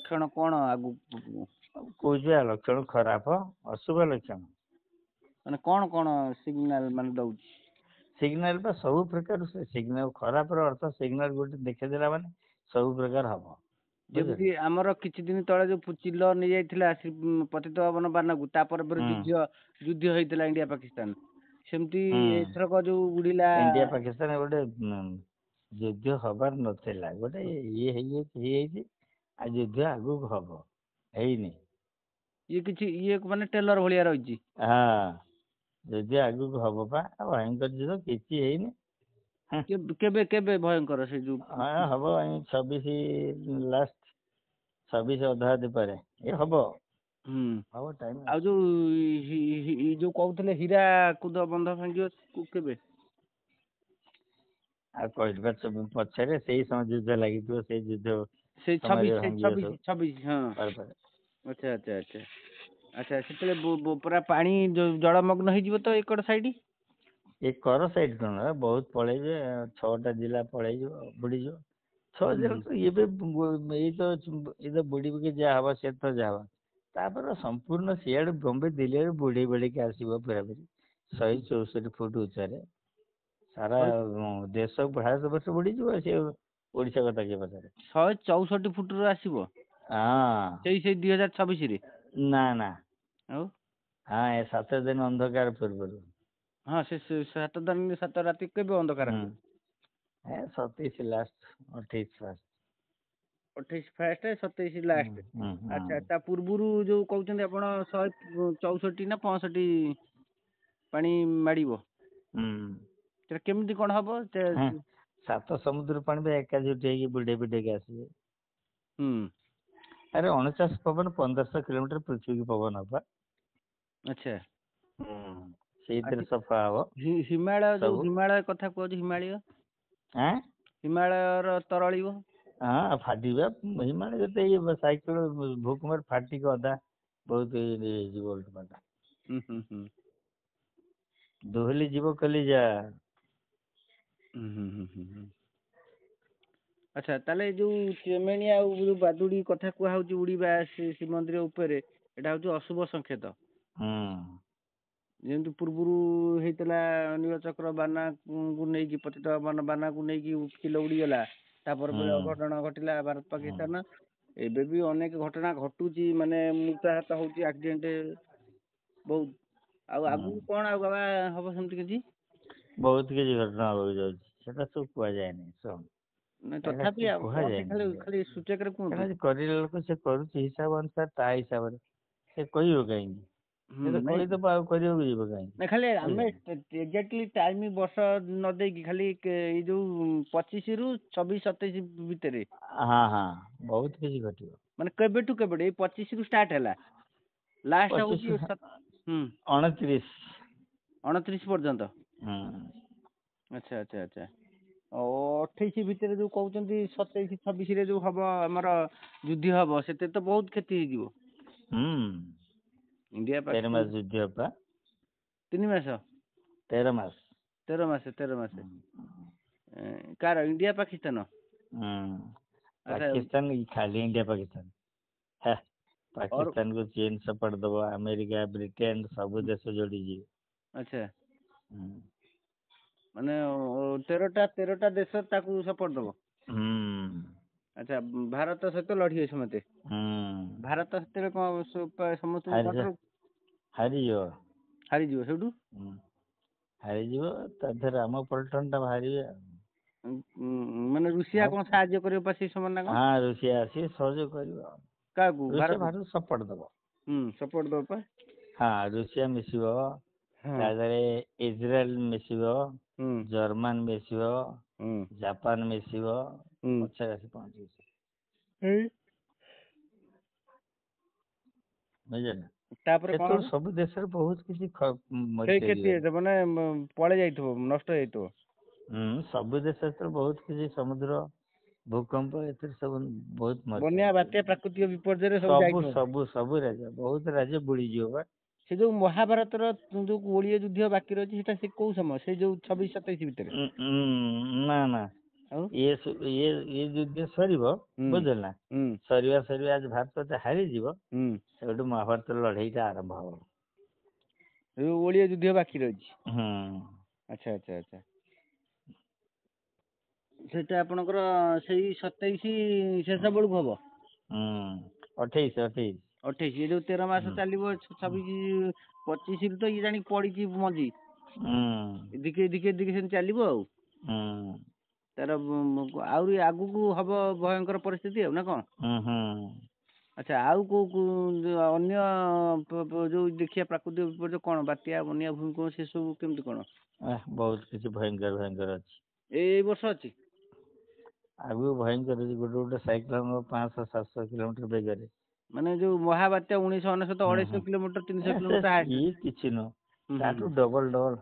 ଲକ୍ଷଣ କଣ ଆଗକୁ କହୁଛି ଲକ୍ଷଣ ଖରାପ, ଅଶୁଭ ଲକ୍ଷଣ। ମାନେ କଣ ସିଗ୍ନାଲ ମାନେ ଦଉଛି? ସିଗ୍ନାଲ ବା ସବୁ ପ୍ରକାର ସିଗ୍ନାଲ, ଖରାପର ଅର୍ଥ ସିଗ୍ନାଲ ଗୋଟେ ଦେଖେଇଦେଲା ମାନେ ସବୁ ପ୍ରକାର ହବ। ଯେମିତି ଆମର କିଛି ଦିନ ତଳେ ଯୋଉ ଚିଲ ନେଇଯାଇଥିଲା ପତିତପାବନ ବାନାକୁ, ତାପରେ ଯୁଦ୍ଧ ହେଇଥିଲା ଇଣ୍ଡିଆ ପାକିସ୍ତାନ, ସେମିତି ଏଥରକ ଯୋଉ ଉଡିଲା ଇଣ୍ଡିଆ ପାକିସ୍ତାନ ଗୋଟେ ଯୁଦ୍ଧ ହବାର ନଥିଲା, ଗୋଟେ ଇଏ ହେଇଯାଇଛି, ଆଉ ଯୁଦ୍ଧ ଆଗକୁ ହବ, ହେଇନି। ଇଏ ମାନେ ଟେଲର ଭଳିଆ ରହିଛି। ହଁ, ଯୁଦ୍ଧ ଆଗକୁ ହବ ବା, ଭୟଙ୍କର ଯୁଦ୍ଧ କିଛି ହେଇନି। କେବେ ଭୟଙ୍କର ସେ ଯୋଉ ହବ 26 ଲାଷ୍ଟ, 26 ଅଧା ପରେ ହବ। ହବ ଟାଇମ। ଆଉ ଯୋଉ କହୁଥିଲେ ହୀରାକୁଦ ବନ୍ଧ ଭାଙ୍ଗିବ କେବେ? ଆଉ କହିବା ପଛରେ ସେଇ ସମୟ ଯୁଦ୍ଧ ଲାଗିଥିବ, ସେଇ ଯୁଦ୍ଧ ସେଇ ସମୟରେ 26 ହଁ। ପରେ। ଆଚ୍ଛା ସେତେବେଳେ ପୁରା ପାଣି ଜଳମଗ୍ନ ହେଇଯିବ ତ ଏକଡ ସାଇଡ? ଏ କର ସାଇଡ କଣ ବହୁତ ପଳେଇବେ, 6ଟା ଜିଲ୍ଲା ପଳେଇଯିବ, ବୁଡିଯିବ। 6 ଜିଲ୍ଲା ତ ଏଇ ତ ବୁଡିବୁକି ଯାହା ହବ ସେ ତ ଯାହା ହବ, ତାପରେ ସମ୍ପୂର୍ଣ୍ଣ ସିଆଡେ ବମ୍ବେ ଦିଲ୍ଲୀ ଆଡେ ବୁଡିକି ଆସିବ ପୁରାପୁରି 164 ଫୁଟ ଉଚ୍ଚାରେ। ସାରା ଦେଶ ଭାରତ ବର୍ଷ ବୁଡିଯିବ, ସେ ଓଡିଶା କଥା କିଏ ପଚାରେ। 164 ଫୁଟରୁ ଆସିବ ସେଇ 2026 ରେ? ନା ଆଉ ଏ 7 ଦିନ ଅନ୍ଧକାର ପୂର୍ବରୁ। ହଁ, ସେ 7 ଦିନ 7 ରାତି କେବେ ଅନ୍ଧକାର ହେବ? 27 ଲାଷ୍ଟ, 28 ଫାଷ୍ଟ। 28 first, 27 last. ଆଚ୍ଛା, ତା ପୂର୍ବରୁ ଯୋଉ କହୁଛନ୍ତି ଆପଣ 164 ନା 65 ପାଣି ମାଡ଼ିବ? ସେଟା କେମିତି କଣ ହବ? 7 ସମୁଦ୍ର ପାଣି ବି ଏକାଜୁଟ ହେଇକି ବୁଡେଇକି ଆସିବେ। ଆରେ 49 ପବନ 1500 କିଲୋମିଟର ପୃଥିବୀକୁ ପବନ ହବ। ଆଚ୍ଛା, ସେଇଥିରେ ସଫା ହବ ହିମାଳୟ କଥା କହୁଛି, ହିମାଳୟର ତରଳିବ। ଫାଟିବା ହିମାଳୟ ଯେତେ ସାଇକେଲ ଭୂକମ୍ପରେ ଫାଟିକି ଅଧା ବହୁତ ହେଇଯିବ। ଦୋହଲି ଯିବ କଲିଜା। ଆଚ୍ଛା, ତାହେଲେ ଯୋଉ ଚେମେଣି ଆଉ ଯୋଉ ବାଦୁଡି କଥା କୁହା ହଉଛି ଉଡିବା ଶ୍ରୀମନ୍ଦିର ଉପରେ, ଏଇଟା ହଉଛି ଅଶୁଭ ସଂକେତ। ଯେମିତି ପୂର୍ବରୁ ହେଇଥିଲା ନୀଳଚକ୍ର ବାନାକୁ ନେଇକି, ପତିତପାବନ ବାନାକୁ ନେଇକି ଚିଲ ଉଡିଗଲା, ତାପରେ ଅଘଟଣ ଘଟିଲା ଭାରତ ପାକିସ୍ତାନ। ଏବେ ବି ଅନେକ ଘଟଣା ଘଟୁଛି, ମାନେ ମୃତାହତ ହଉଛି, ଆକ୍ସିଡେଣ୍ଟ ବହୁତ। ଆଉ ଆଗକୁ କଣ ଆଉ ବାବା ହବ ସେମିତି କିଛି? ବହୁତ କିଛି ଘଟଣା ହବାକୁ ଯାଉଛି, ସେଟା ସବୁ କୁହାଯାଏନି। ତଥାପି ଖାଲି ସୂଚକରେ କୁହନ୍ତୁ। କରିଲା ଲୋକ ସେ କରୁଛି ହିସାବ ଅନୁସାରେ, ତା ହିସାବରେ ସେ କହିବ କାହିଁକି? ସେ ତ କହିଦବ, ଆଉ କରିବାକୁ ଯିବ କାହିଁକି? ଖାଲି ଆମେ ଏକ୍ଜାକ୍ଟଲି ଟାଇମ ବର୍ଷ ନ ଦେଇକି, ଖାଲି ଏଇ ଯୋଉ 25 ରୁ 26 27 ଭିତରେ ବହୁତ କିଛି ଘଟିବ। ମାନେ କେବେଠୁ କେବେଠୁ? ଏଇ 25 ରୁ ଷ୍ଟାର୍ଟ ହେଲା, ଲାଷ୍ଟ 25 ହଉଛି 29 ପର୍ଯ୍ୟନ୍ତ। ଆଚ୍ଛା। 28 ଭିତରେ ଯୋଉ କହୁଛନ୍ତି, 27 26 ରେ ଯୋଉ ହବ ଆମର ଯୁଦ୍ଧ ହବ, ସେଥିରେ ତ ବହୁତ କ୍ଷତି ହେଇଯିବ। ଇଣ୍ଡିଆ 13 ମାସ ଯୁଦ୍ଧ ପା। 3 ମାସ? 13 ମାସ। 13 ମାସ। Car India Pakistan? ପାକିସ୍ତାନ ଖାଲି ଇଣ୍ଡିଆ ପାକିସ୍ତାନ, ପାକିସ୍ତାନକୁ ଚୀନ ସପୋର୍ଟ ଦବ, ଆମେରିକା ବ୍ରିଟେନ ସବୁ ଦେଶ ଯୋଡିଯିବେ। ଆଚ୍ଛା, ମାନେ 13ଟା ଦେଶ ତାକୁ ସପୋର୍ଟ ଦବ। ଆଚ୍ଛା, ଭାରତ ସହିତ ଲଢିବେ ସମସ୍ତେ। ଭାରତ ସେଥିରେ ସମସ୍ତଙ୍କୁ ହାରିଯିବ ସେଇଠୁ? ହାରିଯିବ, ତା ଦେହରେ ଆମ ପଲଟନ ଟା ବାହାରିବେ ଆଉ। ମାନେ ରୁଷିଆ କଣ ସାହାଯ୍ୟ କରିବ ପା ସେଇ ସମୟରେ ନା କଣ? ରୁଷିଆ ଆସିକି ସହଯୋଗ କରିବ। କାହାକୁ? ଭାରତ ସପୋର୍ଟ ଦବ। ସପୋର୍ଟ ଦବ ପା। ରୁଷିଆ ମିଶିବ, ତା ଦେହରେ ଇସ୍ରାଏଲ ମିଶିବ, ଜର୍ମାନ ମିଶିବ, ଜାପାନ ମିଶିବ, ପଛରେ ଆସି ପହଞ୍ଚିବ। ବୁଝିଲେ? ତାପରେ କଣ ସେତେବେଳେ ହବ? ସବୁ ଦେଶରେ ବହୁତ କିଛି କ୍ଷତି ହେଇଥିବ, ମାନେ ପଳେଇ ଯାଇଥିବ, ନଷ୍ଟ ହେଇଯାଇଥିବ। ସବୁ ଦେଶ ଭିତରେ ବହୁତ କିଛି ସମୁଦ୍ର ଭୂକମ୍ପ ଏଥିରେ ସବୁ ବହୁତ ବନ୍ୟା ମରିଛନ୍ତି। ବାତ୍ୟା ପ୍ରାକୃତିକ ବିପର୍ଯ୍ୟୟରେ ସବୁ ଯାଇଥିବ। ସବୁ ସବୁ ରାଜ୍ୟ, ବହୁତ ରାଜ୍ୟ ବୁଡିଯିବ ବା। ସେ ଯୋଉ ମହାଭାରତର ଯୋଉ ଗୋଳିଏ ଯୁଦ୍ଧ ବାକି ରହିଛି, ସେଟା ସେ କୋଉ ସମୟ? ସେଇ ଯୋଉ 26 27 ଭିତରେ? ନା ଆଉ ଇଏ ଯୁଦ୍ଧ ସରିବ, ବୁଝିଲ ନା, ସରିବା ଆଜି ଭାରତ ହାରିଯିବ, ସେଠୁ ମହାଭାରତ ଲଢେଇଟା ଆରମ୍ଭ ହବ। ଓଳିଆ ଯୁଦ୍ଧ ବାକି ରହିଛି। ହୁଁ। ଆଚ୍ଛା। ସେଟା ଆପଣଙ୍କର ସେଇ 27 ଶେଷ ବେଳକୁ ହବ। 28। 28 ଏ ଯୋଉ 13 ମାସ ଚାଲିବ 26 25 ରୁ ତ ଇଏ ଜାଣି ପଡିଛି ମଞ୍ଜି। ଦିକେ ସେମିତି ଚାଲିବ ଆଉ। ତାର ଆହୁରି ଆଗକୁ ହବ ଭୟଙ୍କର ପରିସ୍ଥିତି ଆଉ ନା କଣ? ଆଚ୍ଛା, ଆଉ କୋଉ ଅନ୍ୟ ଯୋଉ ଦେଖିବା ପ୍ରାକୃତିକ ବିପର୍ଯ୍ୟୟ କଣ, ବାତ୍ୟା, ବନ୍ୟା, ଭୂମିକମ୍ପ ସେ ସବୁ କେମିତି କଣ? ବହୁତ କିଛି ଭୟଙ୍କର ଅଛି। ଏଇ ବର୍ଷ ଅଛି। ଆଗକୁ ଭୟଙ୍କର ଅଛି। ଗୋଟେ ସାଇକ୍ଲୋନ 500-700 କିଲୋମିଟର ବେଗରେ। ମାନେ ଯୋଉ ମହାବାତ୍ୟା 1999 250 କିଲୋମିଟର 300 କିଲୋମିଟର ହାଇଟ୍। ଇଏ କିଛି ନୁହଁ, ତାଠୁ ଡବଲ।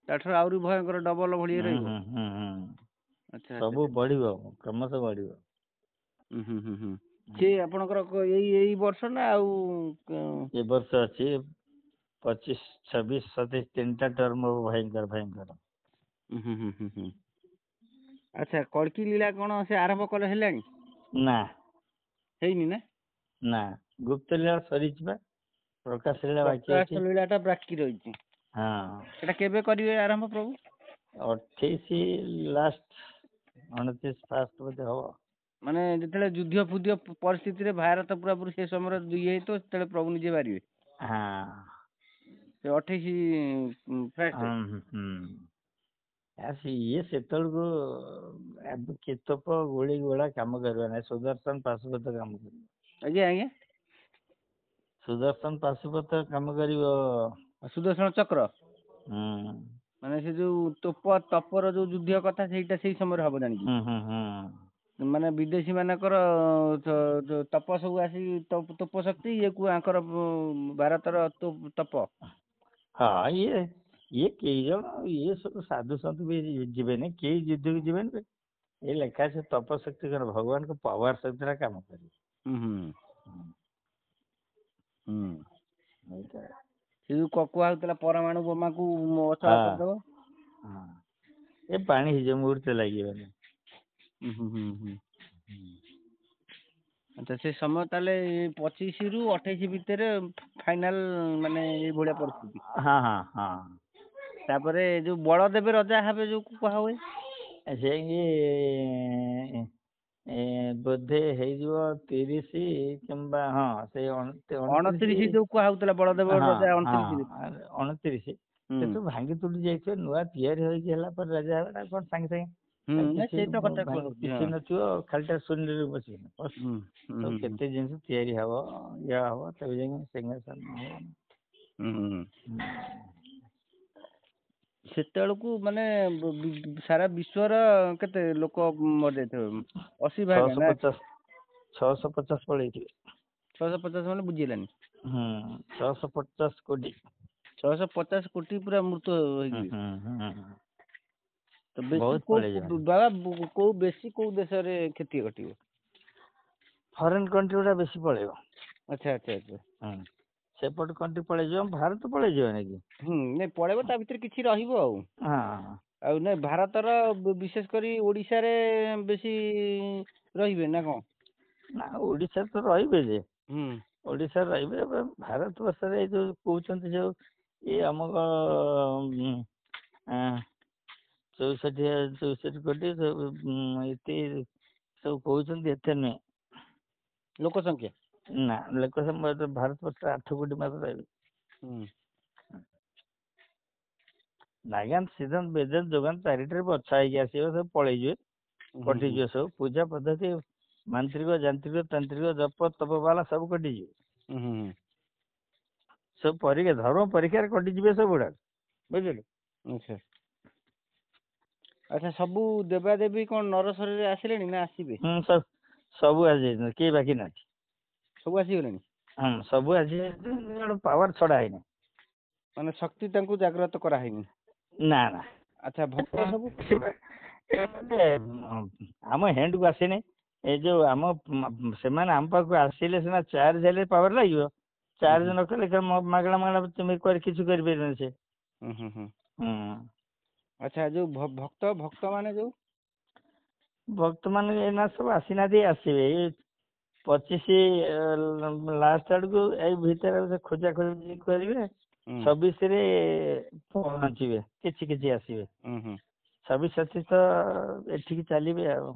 ତାଠାରୁ ଆହୁରି ଭୟଙ୍କର ଡବଲ ଭଳିଆ ରହିବ। ଆଚ୍ଛା। ସବୁ ବଢିବ, କ୍ରମଶଃ ବଢିବ। ସେ ଆପଣଙ୍କର ଏଇ ବର୍ଷ ନା ଆଉ ଏ ବର୍ଷ ଅଛି 25, 26, 27 ତିନିଟା ଟର୍ମ ଭୟଙ୍କର। ଆଚ୍ଛା, କଳ୍କି ଲୀଳା କଣ ସେ ଆରମ୍ଭ ହେଲାଣି? ନା, ହେଇନି ନା। ଗୁପ୍ତ ଲୀଳା ସରିଛି ବା, ପ୍ରକାଶ ଲୀଳା ବାକି ଅଛି। ପ୍ରକାଶ ଲୀଳା ଟା ବାକି ରହିଛି। ହଁ। ସେଟା କେବେ କରିବେ ଆରମ୍ଭ ପ୍ରଭୁ? 28 ଲାଷ୍ଟ, 29 ଫାଷ୍ଟ ବୋଧେ ହବ। ମାନେ ଯେତେବେଳେ ଯୁଦ୍ଧ ପରିସ୍ଥିତିରେ ଭାରତ ପୁରାପୁରି ସେ ସମୟରେ ଇଏ ହେଇଥିବ, ସେତେବେଳେ ପ୍ରଭୁ ନିଜେ ବାହାରିବେ। ସେ 28 ଫାଷ୍ଟ। ଇଏ ସେତେବେଳକୁ ତୋପ ଗୁଳି ଗୋଳା କାମ କରିବା ନାହିଁ, ସୁଦର୍ଶନ ପାଶୁପତ କାମ କରିବ। ଆଜ୍ଞା। ସୁଦର୍ଶନ ପାଶୁପତ କାମ କରିବ। ସୁଦର୍ଶନ ଚକ୍ର। ହୁଁ। ମାନେ ସେ ଯୋଉ ତପର ଯୋଉ ଯୁଦ୍ଧ କଥା, ସେଇଟା ସେଇ ସମୟରେ ହବ ଜାଣିକି। ମାନେ ବିଦେଶୀ ମାନଙ୍କର ତପ ସବୁ ଆସି ତୋପ ଶକ୍ତି, ଇଏ ଆଙ୍କର ଭାରତର ତପ। ହଁ, ଇଏ କେଇ ଜଣ, ଇଏ ସବୁ ସାଧୁ ସନ୍ଥ ବି ଯିବେନି, କେହି ଯୁଦ୍ଧକୁ ଯିବେନି। ଏ ଲେଖା ଅଛି ତପ ଶକ୍ତି କଣ, ଭଗବାନଙ୍କ ପାୱାର ଶକ୍ତିରେ କାମ କରିବ। ସେ ଯୋଉ କୁହା ହଉଥିଲା ପରମାଣୁ ବୋମାକୁ ଅଚଳ କରିଦବ। ଏ ପାଣି ହେଇଯିବ, ମୁହୂର୍ତ୍ତେ ଲାଗିବନି। ଆଚ୍ଛା, ସେ ସମୟ ତାହେଲେ 25 ରୁ 28 ଭିତରେ ଫାଇନାଲ, ମାନେ ଏଇଭଳିଆ ପରିସ୍ଥିତି। ହଁ। ତାପରେ ଯୋଉ ବଳଦେବ ରଜା ହେବେ ଯୋଉ କୁହା ହୁଏ, ବୋଧେ ହେଇଯିବ 30 କିମ୍ବା ସେଇ 29। 29 ଯୋଉ କୁହା ହଉଥିଲା ବଳଦେବ ରଜା 29 ରେ। 29 ସେ ତ ଭାଙ୍ଗି ତୁଟି ଯାଇଥିବ, ନୂଆ ତିଆରି ହେଇକି ହେଲା ପରେ ରାଜା ହେବେ, କଣ ସାଙ୍ଗେ ସେଇଟା କଥା କହୁଛି। କିଛି ନଥିବ, ଖାଲିଟା ଶୂନ୍ୟରେ ବସିବ। ସବୁ କେତେ ଜିନିଷ ତିଆରି ହବ, ଇଏ ହବ, ତେବେ ଯାଇକି ସିଂହାସନ ହବ। ସେତେବେଳକୁ ମାନେ ସାରା ବିଶ୍ଵର କେତେ ଲୋକ ମରିଯାଇଥିବେ? 80 ଭାଗ ନା? 650 ପଳେଇଥିବେ। 650 ମାନେ ବୁଝିହେଲାନି। 650 କୋଟି। 650 କୋଟି ପୁରା ମୃତ ହେଇଯିବେ। ତ ବେଶୀ ବହୁତ ପଳେଇଯିବେ। କୋଉ ଦେଶରେ କ୍ଷତି ଘଟିବ? ଫରେନ୍ କଣ୍ଟ୍ରି ଗୁଡା ବେଶୀ ପଳେଇବ। ଆଚ୍ଛା। ସେପଟ କଣ୍ଟ୍ରି ପଳେଇଯିବ, ଭାରତ ପଳେଇଯିବ ନାଇଁ? ନାଇଁ ପଳେଇବ, ତା ଭିତରେ କିଛି ରହିବ ଆଉ। ଆଉ ନାଇଁ, ଭାରତର ବିଶେଷ କରି ଓଡିଶାରେ ବେଶୀ ରହିବେ ନା କଣ? ନା, ଓଡିଶାରେ ତ ରହିବେ ଯେ। ଓଡିଶାରେ ରହିବେ, ଏବେ ଭାରତ ବର୍ଷରେ ଏଇ ଯୋଉ କହୁଛନ୍ତି ଯୋଉ ଇଏ ଆମକ 64 କୋଟି ସବୁ କହୁଛନ୍ତି, ଏତେ ନୁହେଁ। ଲୋକ ସଂଖ୍ୟା? ନା, ଲୋକ ସଂଖ୍ୟା ଭାରତ ବର୍ଷରେ 8 କୋଟି ମାତ୍ର ରହିବେ। ଯୋଗାନ ଚାରିଟାରେ ବଛା ହେଇକି ଆସିବ, ସବୁ ପଳେଇଯିବେ, କଟିଯିବ ସବୁ। ପୂଜା ପଦ୍ଧତି, ମାନ୍ତ୍ରିକ, ଯାନ୍ତ୍ରିକ, ତାନ୍ତ୍ରିକ, ଜପ ତପ ବାଲା ସବୁ କଟିଯିବେ। ସବୁ ଧର୍ମ ପରୀକ୍ଷାରେ କଟିଯିବେ ସବୁ ଗୁଡାକ, ବୁଝିଲେ? ଆଚ୍ଛା, ସବୁ ଦେବାଦେବୀ କଣ ନରସରରେ ଆସିଲେଣି ନା ଆସିବେ? ସବୁ ଆସିଯାଇଛନ୍ତି, କେହି ବାକି ନାହାନ୍ତି। ସବୁ ଆସିଗଲେଣି? ସବୁ ଆସିଯାଇଛନ୍ତି, ପାୱାର ଛଡା ହେଇନି। ମାନେ ଶକ୍ତି ତାଙ୍କୁ ଜାଗ୍ରତ କରାହେଇନି? ନା। ଆଚ୍ଛା, ଭକ୍ତ ସବୁ? ଆମ ହେଣ୍ଡକୁ ଆସିନି। ଏ ଯୋଉ ସେମାନେ ଆମ ପାଖକୁ ଆସିଲେ ସିନା ଚାର୍ଜ ହେଲେ ପାୱାର ଲାଗିବ। ଚାର୍ଜ ନ କଲେ ମାଗଣା କିଛି କରିପାରିବେନି ସେ। ଆଚ୍ଛା ଯୋଉ ଭକ୍ତ ମାନେ ଯୋଉ ଭକ୍ତ ମାନେ ଏଇନା ସବୁ ଆସିନାହାନ୍ତି, ଆସିବେ ଏଇ 25 ଲାଷ୍ଟ ଆଡକୁ, ଏଇ ଭିତରେ ବୋଧେ ଖୋଜାଖୋଜି କରିବେ। 26ରେ ପହଞ୍ଚିବେ, କିଛି କିଛି ଆସିବେ। 26 ତ ଏଠିକି ଚାଲିବେ ଆଉ।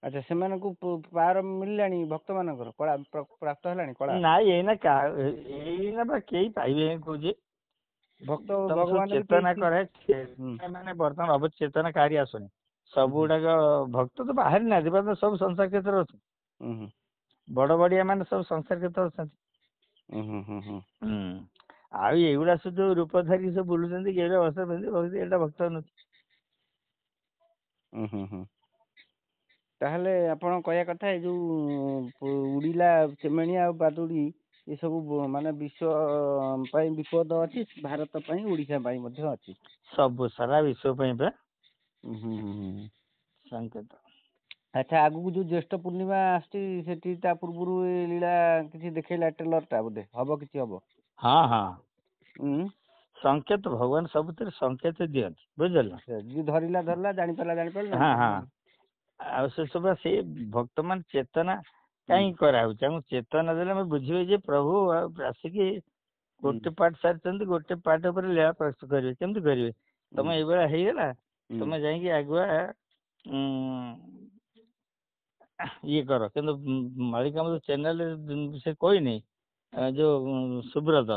ଆଚ୍ଛା ସେମାନଙ୍କୁ ପାର ମିଳିଲାଣି ଭକ୍ତ ମାନଙ୍କର କଳା ପ୍ରାପ୍ତ ହେଲାଣି କଳା? ନାଇଁ ଏଇନା ବା କେହି ପାଇବେନି କହୁଛି। ଭକ୍ତ ତମେ ସବୁ ଭଗବାନ ବି ଚେତନା କେହି କରେ, ମାନେ ବର୍ତ୍ତମାନ ଅବଚେତନା କାହାରି ଆସୁନି। ସବୁ ଗୁଡାକ ଭକ୍ତ ତ ବାହାରି ନାହାନ୍ତି, ବର୍ତ୍ତମାନ ସବୁ ସଂସାର କ୍ଷେତ୍ରରେ ଅଛନ୍ତି। ବଡ ବଡିଆ ମାନେ ସବୁ ସଂସାର କ୍ଷେତ୍ରରେ ଅଛନ୍ତି। ଆଉ ଏଇଗୁଡା ସବୁ ଯୋଉ ରୂପ ଧରିକି ସବୁ ବୁଲୁଛନ୍ତି, ଗେରୁଆ ବସ୍ତ୍ର ପିନ୍ଧି, ଏଇଟା ଭକ୍ତ ନୁହେଁ। ତାହେଲେ ଆପଣ କହିବା କଥା ଏଇ ଯୋଉ ଉଡିଲା ଚେମେଣି ଆଉ ବାଦୁଡି ଏସବୁ ମାନେ ବିଶ୍ଵ ପାଇଁ ବିପଦ ଅଛି, ଭାରତ ପାଇଁ ଓଡିଶା ପାଇଁ ମଧ୍ୟ ଅଛି। ସବୁ ସାରା ବିଶ୍ଵ ପାଇଁ ବା ସଂକେତ। ଆଚ୍ଛା ଆଗକୁ ଯୋଉ ଜ୍ୟେଷ୍ଠ ପୂର୍ଣ୍ଣିମା ଆସୁଛି, ସେଠି ତା ପୂର୍ବରୁ ଏ ଲୀଳା କିଛି ଦେଖେଇଲା ଟ୍ରେଲର ଟା ବୋଧେ ହବ, କିଛି ହବ? ହଁ ସଂକେତ, ଭଗବାନ ସବୁଥିରେ ସଂକେତ ଦିଅନ୍ତି, ବୁଝିଲ। ଯିଏ ଧରିଲା ଜାଣିପାରିଲା। ହଁ ଆଉ ସେ ସବୁ ସେଇ ଭକ୍ତ ମାନ ଚେତନା କାହିଁକି କରାହଉଛି, ଆମକୁ ଚେତନା ଦେଲେ ଆମେ ବୁଝିବେ ଯେ ପ୍ରଭୁ ଆସିକି ଗୋଟେ ପାର୍ଟ ସାରିଛନ୍ତି, ଗୋଟେ ପାର୍ଟ ଉପରେ ଲୀଳା ପ୍ରସ୍ତୁତ କରିବେ। କେମିତି କରିବେ? ତମେ ଏଇଭଳିଆ ହେଇଗଲା, ତମେ ଯାଇକି ଆଗୁଆ ଇଏ କର। କିନ୍ତୁ ମାଳିକା ଚ୍ୟାନେଲ ସେ କହିନି, ଯୋଉ ସୁବ୍ରତ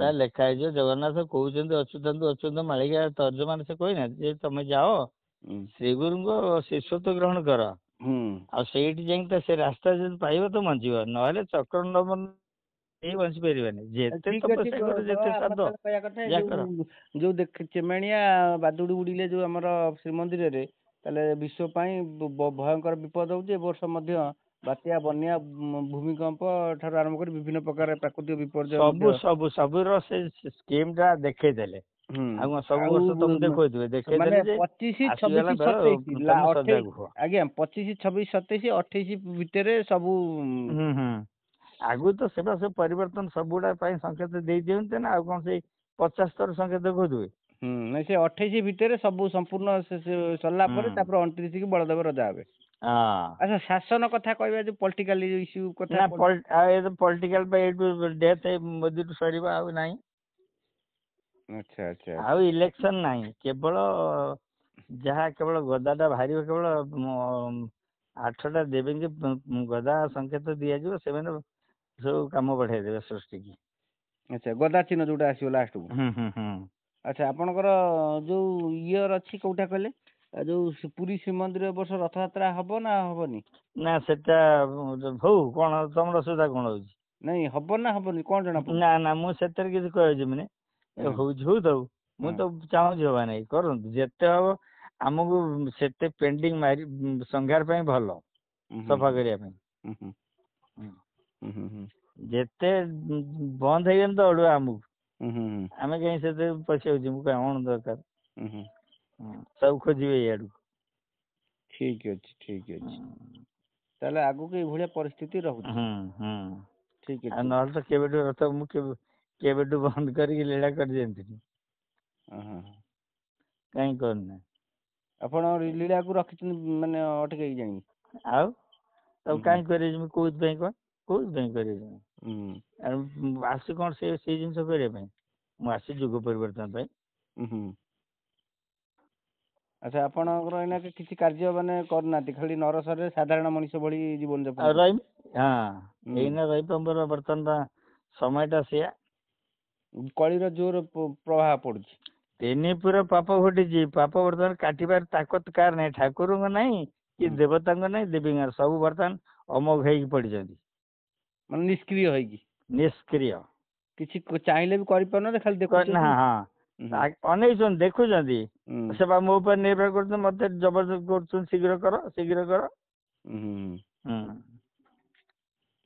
ତା ଲେଖା ହେଇଯିବ, ଜଗନ୍ନାଥ କହୁଛନ୍ତି ଅଚ୍ୟୁତାନନ୍ଦ ମାଳିକା ତର୍ଜମାନ ସେ କହିନାହାନ୍ତି ଯେ ତମେ ଯାଅ ଶ୍ରୀଗୁରୁଙ୍କ ଶିଷ୍ୟତ୍ୱ ଗ୍ରହଣ କର, ଆଉ ସେଇଠି ଯାଇକି ତ ସେ ରାସ୍ତା ଯଦି ପାଇବ ତ ବଞ୍ଚିବ, ନହେଲେ ଚକ୍ର କେହି ବଞ୍ଚି ପାରିବେନି। ଯେତେ ଠିକ ଅଛି, ତପସ୍ୟା କର, ଯେତେ ଆମର ସାଧ ତାହେଲେ କହିବା କଥା ଯାହା କର। ଯୋଉ ଚେମେଣିଆ ବାଦୁଡି ଉଡିଲେ ଯୋଉ ଆମର ଶ୍ରୀମନ୍ଦିରରେ, ତାହେଲେ ବିଶ୍ୱ ପାଇଁ ଭୟଙ୍କର ବିପଦ ହଉଛି। ଏ ବର୍ଷ ମଧ୍ୟ ବାତ୍ୟା, ବନ୍ୟା, ଭୂମିକମ୍ପ ଠାରୁ ଆରମ୍ଭ କରି ବିଭିନ୍ନ ପ୍ରକାର ପ୍ରାକୃତିକ ବିପର୍ଯ୍ୟୟ ମଧ୍ୟ ସବୁର ସେ ସ୍କିମ୍ ଟା ଦେଖେଇଦେଲେ। ଆଉ କଣ ସବୁ ବର୍ଷ ତମକୁ ଦେଖଉଥିବେ? ମାନେ ଦେଖେଇଦେଲେ ଯେ 25, ଆସିଗଲା 26, ବେଳ, 27 ତମେ ସଜାଗ ହୁଅ। ଆଜ୍ଞା 25, 26, 27, 28 ଭିତରେ ସବୁ ଆଗରୁ ତ ସେଟା ସବୁ ପରିବର୍ତ୍ତନ ସବୁଗୁଡା ପାଇଁ ସଂକେତ ଦେଇ ଦିଅନ୍ତି ନା, ଆଉ କଣ ସେଇ 50 ଥର ସଂକେତ ଦେଖଉଥିବେ? ନାଇଁ ସେ 28 ଭିତରେ ସବୁ ସମ୍ପୂର୍ଣ୍ଣ ସରିଲା ପରେ ତାପରେ 29 କି ବଳଦେବ ରଜା ହେବେ। ଆଚ୍ଛା ଶାସନ କଥା କହିବା, ଯୋଉ ପଲିଟିକାଲ ଇସ୍ୟୁ କଥା। ନା ପଲିଟିକାଲ ପାଇଁ ଏଇଠୁ ଡେଥ୍ ମୋଦିଠୁ ସରିବ, ଆଉ ନାହିଁ। ଆଚ୍ଛା ଆଉ ଇଲେକ୍ସନ ନାହିଁ, କେବଳ କେବଳ ଗଦାଟା ବାହାରିବ, କେବଳ 8ଟା ଦେବୀଙ୍କି ଗଦା ସଂକେତ ଦିଆଯିବ, ସେମାନେ ସବୁ କାମ ବଢେଇ ଦେବେ ସୃଷ୍ଟି କି। ଆଚ୍ଛା ଗଦା ଚିହ୍ନ ଯୋଉଟା ଆସିବ ଲାଷ୍ଟକୁ। ଆଚ୍ଛା ଆପଣଙ୍କର ଯୋଉ ଇୟର ଅଛି କୋଉଟା କହିଲେ, ଯୋଉ ପୁରୀ ଶ୍ରୀମନ୍ଦିର ଏ ବର୍ଷ ରଥଯାତ୍ରା ହବ ନା ହବନି? ନା ସେଟା ହଉ, କଣ ତମର ଅସୁବିଧା କଣ ହଉଛି? ନାଇଁ ହବ ନା ହବନି କଣ ଜଣା ପଡୁଛି? ନା ମୁଁ ସେଥିରେ କିଛି କହିଯିବିନି, ହଉଥାଉ। ମୁଁ ତ ଚାହୁଁଛି ହବା ନାଇଁ, କରନ୍ତୁ ଯେତେ ହବ, ଆମକୁ ସେତେ ପେଣ୍ଡିଙ୍ଗ ସଂଘାର ପାଇଁ ଭଲ, ସଫା କରିବା ପାଇଁ। ଯେତେ ବନ୍ଦ ହେଇଗଲେ ତ ଅଡୁଆ ଆମକୁ, ଆମେ କାହିଁ ସେଥିରେ ପଶିଯାଉଛି, ମୁଁ କଣ ଦରକାର। ସବୁ ଖୋଜିବେ ଇଆଡକୁ। ଠିକ ଅଛି। ତାହେଲେ ଆଗକୁ ଏଇଭଳିଆ ପରିସ୍ଥିତି ରହୁଛି। ଠିକ ଆଉ ଅଛି। ନହେଲେ ତ କେବେଠୁ ରଥ ମୁଁ କେବେଠୁ ବନ୍ଦ କରିକି ଲୀଳା କରିଦିଅନ୍ତିନି। କାହିଁ କରୁନି? ଆପଣ ଲୀଳାକୁ ରଖିଛନ୍ତି ମାନେ ଅଟକେଇକି ଯାଇକି? ଆଉ ତାକୁ କାହିଁ କରିବି, କୋଉଥିପାଇଁ କହ, କୋଉଥିପାଇଁ କରିବି? ଆସି କଣ ସେଇ ଜିନିଷ କରିବା ପାଇଁ? ମୁଁ ଆସିଛି ଯୁଗ ପରିବର୍ତ୍ତନ ପାଇଁ। ଆଚ୍ଛା ଆପଣଙ୍କର ଏଇନା କିଛି କାର୍ଯ୍ୟ ମାନେ କରୁନାହାନ୍ତି, ଖାଲି ନରସରରେ ସାଧାରଣ ମଣିଷ ଭଳି ଜୀବନ ଯାପନ ଆଉ କରୁଛନ୍ତି? ଏଇନା ରହିବି, ବର୍ତ୍ତମାନ ସମୟଟା ସେଇଆ। କଳିର ଜୋର ପ୍ରଭାବ ପଡୁଛି। ପୁରା ପାପ ଘଟିଛି, ପାପ ବର୍ତ୍ତମାନ କାଟିବାର ତାକତ କାହାର ନାହିଁ, ଠାକୁରଙ୍କ ନାହିଁ କି ଦେବତାଙ୍କ ନାହିଁ, ଦେବୀଙ୍କ, ସବୁ ବର୍ତ୍ତମାନ ଅମୋଘ ହେଇକି ପଡିଛନ୍ତି, ମାନେ ନିଷ୍କ୍ରିୟ ହେଇକି। ନିଷ୍କ୍ରିୟ। କିଛି ଚାହିଁଲେ ବି କରିପାରୁନାହାନ୍ତି, ଖାଲି ଦେଖୁଛନ୍ତି। ଅନେଇଛନ୍ତି, ଦେଖୁଛନ୍ତି, ସେ ବା ମୋ ଉପରେ ନିର୍ଭର କରୁଛନ୍ତି, ମତେ ଜବରଦସ୍ତ କରୁଛନ୍ତି, ଶୀଘ୍ର କର।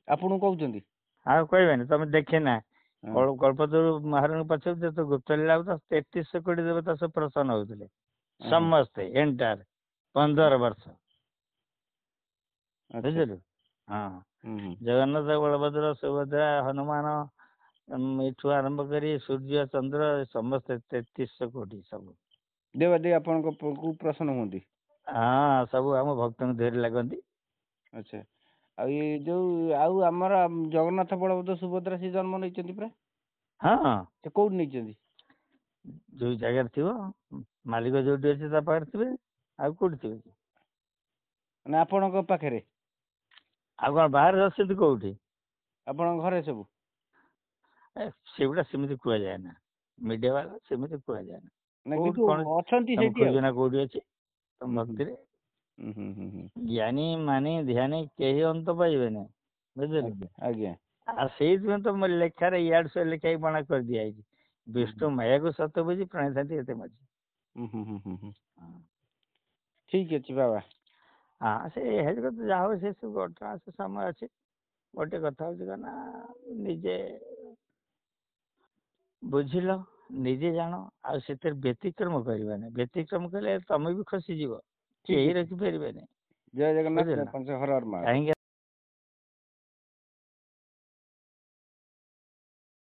ଆପଣଙ୍କୁ କହୁଛନ୍ତି? ଆଉ କହିବେନି, ତମେ ଦେଖେନା କଳ୍ପତରୁ ମହାରାଣୀ ପଛରେ ତ ଗୁପ୍ତ ଲୀଳା ହଉଥିଲା, 33 କୋଟି ଦେବତା ସବୁ ପ୍ରସନ୍ନ ହଉଥିଲେ, ସମସ୍ତେ ଏଣ୍ଟାର 15 ବର୍ଷ। ବୁଝିଲୁ? ଜଗନ୍ନାଥ, ବଳଭଦ୍ର, ସୁଭଦ୍ରା, ହନୁମାନ, ଏଠୁ ଆରମ୍ଭ କରି ସୂର୍ଯ୍ୟ ଚନ୍ଦ୍ର ସମସ୍ତେ 3300 କୋଟି ସବୁ। ଦେବାଦେବୀ ଆପଣଙ୍କୁ ପ୍ରସନ୍ନ ହୁଅନ୍ତି। ହଁ ସବୁ ଆମ ଭକ୍ତଙ୍କୁ ଦେହରେ ଲାଗନ୍ତି। ଆଚ୍ଛା। ଆଉ ଏ ଯୋଉ ଆଉ ଆମର ଜଗନ୍ନାଥ ବଳଭଦ୍ର ସୁଭଦ୍ରା ସେ ଜନ୍ମ ନେଇଛନ୍ତି ପରା? ହଁ ସେ କୋଉଠି ନେଇଛନ୍ତି? ଯୋଉ ଜାଗାରେ ଥିବ ମାଲିକ ଯୋଉଠି ଅଛି ତା ପାଖରେ ଥିବେ, ଆଉ କୋଉଠି ଥିବେ? ମାନେ ଆପଣଙ୍କ ପାଖରେ? ଆଉ କଣ ବାହାରେ ଅଛନ୍ତି କୋଉଠି? ଆପଣଙ୍କ ଘରେ ସବୁ? ସେଗୁଡା ସେମିତି କୁହାଯାଏ ନା, ମିଡିଆ ବାଲା ସେମିତି କୁହାଯାଏ ନା। ନା କୋଉଠି କିନ୍ତୁ କଣ ଅଛନ୍ତି ତମେ ସେଇଠି ଆଉ। ଖୋଜ ନା କୋଉଠି ଅଛି ତମ ହୁଁ ହୁଁ ଭକ୍ତିରେ? ହୁଁ ହୁଁ ହୁଁ। ଜ୍ଞାନୀ ମାନି ଧ୍ୟାନୀ କେହି ଅନ୍ତ ପାଇବେନି, ବୁଝିଲେ? ଆଜ୍ଞା ଆଜ୍ଞା। ଆଉ ସେଇଥିପାଇଁ ତ ମୋ ଲେଖାରେ ଇଆଡୁ ସେ ଲେଖାକି ବଣା କରିଦିଆଯାଇଛି। ବିଷ୍ଣୁ ମାୟାକୁ ସତ ବୁଝି ପ୍ରାଣିଥାନ୍ତି ଏତେ ମଝି। ଠିକ ଅଛି ବାବା। ହଁ ସେ ହେଇଯିବ ତ, ଯାହା ହଉ ସେ ସବୁ ଘଟଣା ସେ ସମୟ ଅଛି। ଗୋଟେ କଥା ହଉଛି କଣ ନା, ନିଜେ ବୁଝିଲ, ନିଜେ ଜାଣ, ଆଉ ସେଥିରେ ବ୍ୟତିକ୍ରମ କରିବାନି। ବ୍ୟତିକ୍ରମ କଲେ ତମେ ବି ଖସିଯିବ, ଠିକ କେହି ଅଛି। ରଖିପାରିବେନି। ଜୟ ଜଗନ୍ନାଥ, ବୁଝିଲ ଜୟ ନା? ପଞ୍ଚ ହର ହର ମହାଦେବ। କାହିଁକି